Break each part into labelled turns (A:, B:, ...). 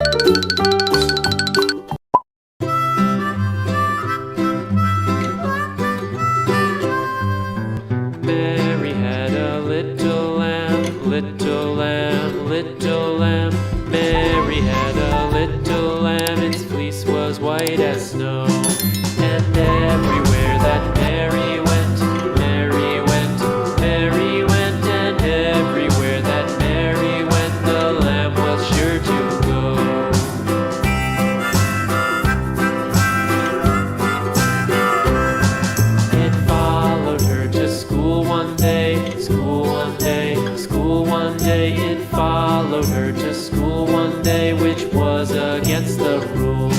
A: Mary had a little lamb, little lamb, little lamb. Mary had a little lamb, its fleece was white as snow. And everywhere that Mary went, Mary went, Mary went. And everywhere that Mary went, the lamb was sure to go. It followed her to school one day, school one day, school one day. It followed her to school one day, which was against the rules.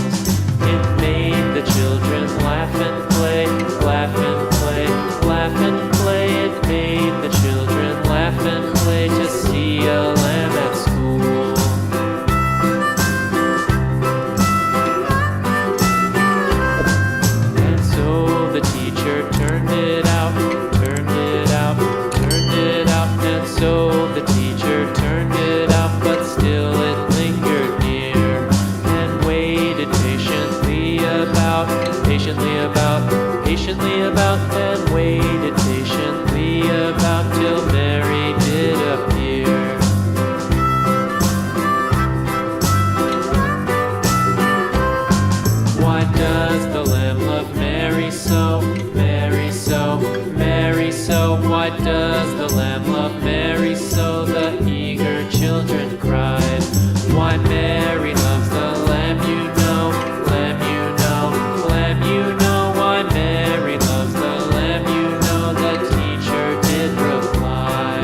A: It made the children laugh and play, laugh and play, laugh and play. It made the children laugh and play to see a lamb at school. And so the teacher turned it out, turned it out, turned it out. And so the teacher turned it out, but still it lingered near and waited patiently about, and waited patiently about till Mary did appear. Why does the lamb love Mary so, Mary so, Mary so? Why does the lamb love Mary so? The eager children cried. Why Mary loves the lamb, you know, lamb, you know, lamb, you know. Why Mary loves the lamb, you know, the teacher did reply.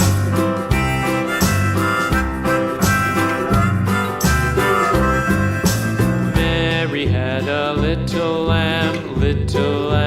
A: Mary had a little lamb, little lamb.